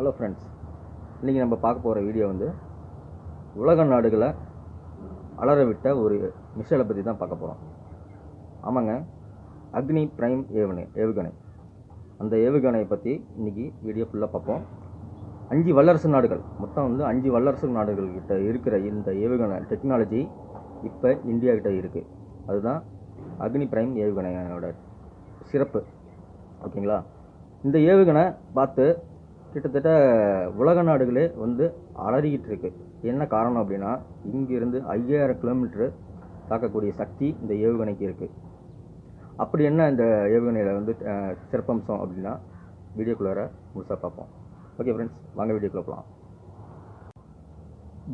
Hello friends, இன்றைக்கி நம்ம பார்க்க போகிற வீடியோ வந்து உலக நாடுகளை அலற விட்ட ஒரு மிசைலை பற்றி தான் பார்க்க போகிறோம். ஆமாங்க, அக்னி பிரைம் ஏவுகணை. அந்த ஏவுகணையை பற்றி இன்றைக்கி வீடியோ ஃபுல்லாக பார்ப்போம். 5 வல்லரசு நாடுகள், மொத்தம் வந்து 5 வல்லரசு நாடுகள்கிட்ட இருக்கிற இந்த ஏவுகணை டெக்னாலஜி இப்போ இந்தியா கிட்ட இருக்குது. அதுதான் அக்னி பிரைம் ஏவுகணையோட சிறப்பு. ஓகேங்களா? இந்த ஏவுகணை பார்த்து கிட்டத்தட்ட உலக நாடுகளே வந்து அலறிக்கிட்டு இருக்கு. என்ன காரணம் அப்படின்னா, இங்கிருந்து 5000 கிலோமீட்டரு தாக்கக்கூடிய சக்தி இந்த ஏவுகணைக்கு இருக்குது. அப்படி என்ன இந்த ஏவுகணையில் வந்து சிறப்பம்சம் அப்படின்னா, வீடியோக்குள்ளார முழுசாக பார்ப்போம். ஓகே ஃப்ரெண்ட்ஸ், வாங்க வீடியோக்குள்ளே போகலாம்.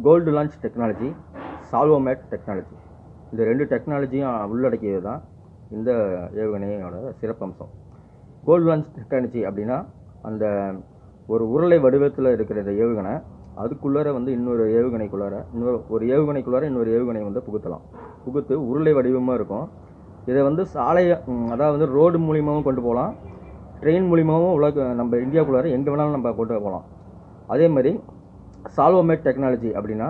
கோல்டு லான்ச் டெக்னாலஜி, சால்வோமேட் டெக்னாலஜி, இந்த 2 டெக்னாலஜியும் உள்ளடக்கியது தான் இந்த ஏவுகணையோட சிறப்பம்சம். கோல்டு லான்ச் டெக்னாலஜி அப்படின்னா, அந்த ஒரு உருளை வடிவத்தில் இருக்கிற இந்த ஏவுகணை அதுக்குள்ளார வந்து இன்னொரு ஏவுகணைக்குள்ளார இன்னொரு ஏவுகணை வந்து புகுத்து உருளை வடிவமாக இருக்கும். இதை வந்து அதாவது ரோடு மூலியமாகவும் கொண்டு போகலாம், ட்ரெயின் மூலியமாகவும் நம்ம இந்தியாவுக்குள்ளார எங்கே வேணாலும் நம்ம கொண்டு போகலாம். அதே மாதிரி சால்வோமேட் டெக்னாலஜி அப்படின்னா,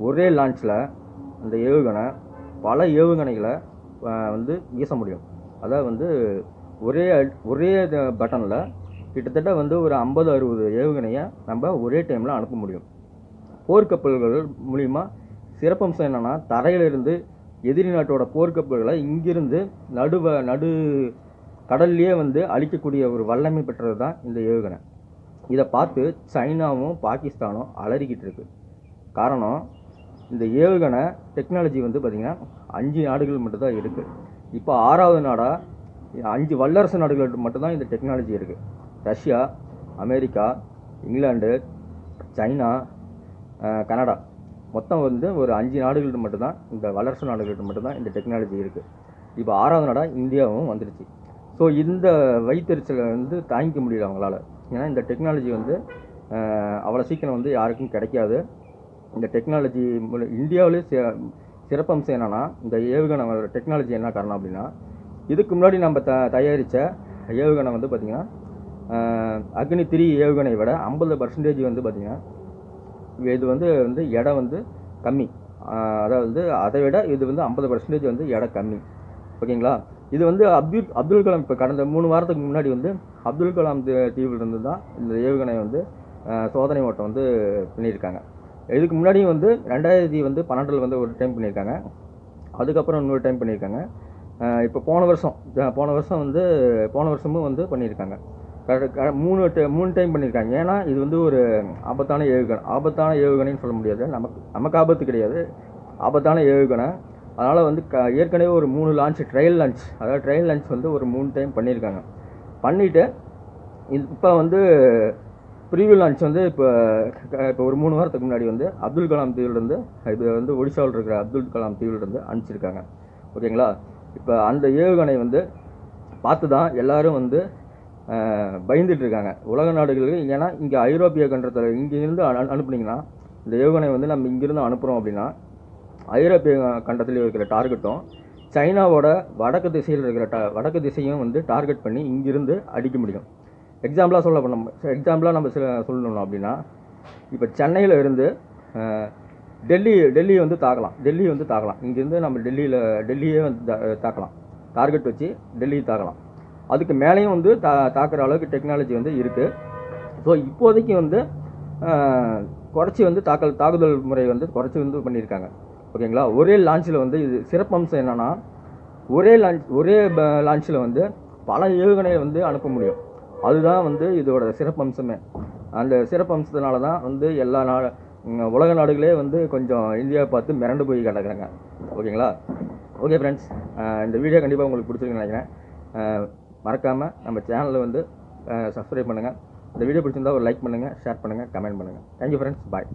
ஒரே லான்ச்சில் அந்த ஏவுகணை பல ஏவுகணைகளை வந்து வீச முடியும். அதாவது வந்து ஒரே பட்டனில் கிட்டத்தட்ட வந்து ஒரு 50-60 ஏவுகணையை நம்ம ஒரே டைமில் அனுப்ப முடியும். போர்க்கப்பல்கள் மூலிமா சிறப்பம்சம் என்னென்னா, தரையிலிருந்து எதிரி நாட்டோட போர்க்கப்பல்களை இங்கிருந்து நடு கடல்லையே வந்து அழிக்கக்கூடிய ஒரு வல்லமை பெற்றது தான் இந்த ஏவுகணை. இதை பார்த்து சைனாவும் பாகிஸ்தானும் அலறிக்கிட்டு இருக்கு. காரணம், இந்த ஏவுகணை டெக்னாலஜி வந்து பார்த்திங்கன்னா 5 நாடுகள் மட்டும்தான் இருக்குது. இப்போ 6வது நாடாக 5 வல்லரசு நாடுகள் மட்டும்தான் இந்த டெக்னாலஜி இருக்குது. Russia, America, England, China, Canada, மொத்தம் வந்து ஒரு 5 நாடுகள்கிட்ட மட்டும்தான், இந்த வல்லரசு நாடுகள்கிட்ட மட்டும்தான் இந்த டெக்னாலஜி இருக்குது. இப்போ 6வது நாடாக இந்தியாவும் வந்துடுச்சு. ஸோ இந்த வயிற்றுச்சலை வந்து தாங்கிக்க முடியல அவங்களால. ஏன்னா இந்த டெக்னாலஜி வந்து அவ்வளோ சீக்கிரம் வந்து யாருக்கும் கிடைக்காது. இந்த டெக்னாலஜி இந்தியாவிலே சிறப்பம்சம் என்னென்னா, இந்த ஏவுகணை டெக்னாலஜி என்ன காரணம் அப்படின்னா, இதுக்கு முன்னாடி நம்ம தயாரித்த ஏவுகணை வந்து பார்த்திங்கன்னா, அக்னி 3 ஏவுகணை விட 50% வந்து பார்த்திங்கன்னா, இது வந்து எடை வந்து கம்மி. அதாவது அதை விட இது வந்து 50% வந்து எடை கம்மி. ஓகேங்களா? இது வந்து அப்துல் கலாம் இப்போ கடந்த 3 வாரத்துக்கு முன்னாடி வந்து அப்துல் கலாம் தீவிலிருந்து தான் இந்த ஏவுகணை வந்து சோதனை ஓட்டம் வந்து பண்ணியிருக்காங்க. இதுக்கு முன்னாடியும் வந்து 2012 வந்து ஒரு டைம் பண்ணியிருக்காங்க. அதுக்கப்புறம் இன்னொரு டைம் பண்ணியிருக்காங்க. இப்போ போன வருஷமும் வந்து பண்ணியிருக்காங்க. 3 டைம் பண்ணியிருக்காங்க. ஏன்னா இது வந்து ஒரு ஆபத்தான ஏவுகணைன்னு சொல்ல முடியாது. நமக்கு ஆபத்து கிடையாது, ஆபத்தான ஏவுகணை. அதனால் வந்து ஏற்கனவே ஒரு 3 ட்ரையல் லான்ச் வந்து ஒரு 3 டைம் பண்ணியிருக்காங்க. பண்ணிவிட்டு இப்போ வந்து ப்ரீவியூ லான்ச் வந்து இப்போ ஒரு 3 வாரத்துக்கு முன்னாடி வந்து அப்துல் கலாம் தீவிலிருந்து, இது வந்து ஒடிசாவில் இருக்கிற அப்துல் கலாம் தீவிலிருந்து அனுப்பிச்சிருக்காங்க. ஓகேங்களா? இப்போ அந்த ஏவுகணை வந்து பார்த்து தான் எல்லோரும் வந்து பயந்துட்டுருக்காங்க உலக நாடுகளுக்கு. ஏன்னா இங்கே ஐரோப்பிய கண்டத்தில் இங்கேருந்து அனுப்புனீங்கன்னா, இந்த ஏவுகணை வந்து நம்ம இங்கேருந்து அனுப்புகிறோம் அப்படின்னா, ஐரோப்பிய கண்டத்தில் இருக்கிற டார்கெட்டும் சைனாவோட வடக்கு திசையும் வந்து டார்கெட் பண்ணி இங்கிருந்து அடிக்க முடியும். எக்ஸாம்பிளாக நம்ம சொல்லணும் அப்படின்னா, இப்போ சென்னையில் இருந்து டெல்லி வந்து தாக்கலாம். இங்கேருந்து நம்ம டெல்லியே வந்து தாக்கலாம். டார்கெட் வச்சு டெல்லி தாக்கலாம். அதுக்கு மேலேயும் வந்து தாக்குற அளவுக்கு டெக்னாலஜி வந்து இருக்குது. ஸோ இப்போதைக்கு வந்து குறைச்சி வந்து தாக்குதல் முறை வந்து குறைச்சி வந்து பண்ணியிருக்காங்க. ஓகேங்களா? ஒரே லான்ச்சில் வந்து இது சிறப்பம்சம் என்னென்னா, ஒரே லான்ச்சில் வந்து பல ஏவுகணையை வந்து அனுப்ப முடியும். அதுதான் வந்து இதோட சிறப்பம்சமே. அந்த சிறப்பம்சத்தினால தான் வந்து உலக நாடுகளே வந்து கொஞ்சம் இந்தியாவை பார்த்து மிரண்டு போய் கிடக்குறாங்க. ஓகேங்களா? ஓகே ஃப்ரெண்ட்ஸ், இந்த வீடியோ கண்டிப்பாக உங்களுக்கு பிடிச்சிருக்குன்னு நினைக்கிறேன். மறக்காமல் நம்ம சேனலில் வந்து சப்ஸ்கிரைப் பண்ணுங்கள். இந்த வீடியோ பிடிச்சிருந்தா ஒரு லைக் பண்ணுங்கள், ஷேர் பண்ணுங்கள், கமெண்ட் பண்ணுங்கள். தேங்க்யூ ஃப்ரெண்ட்ஸ், பாய்.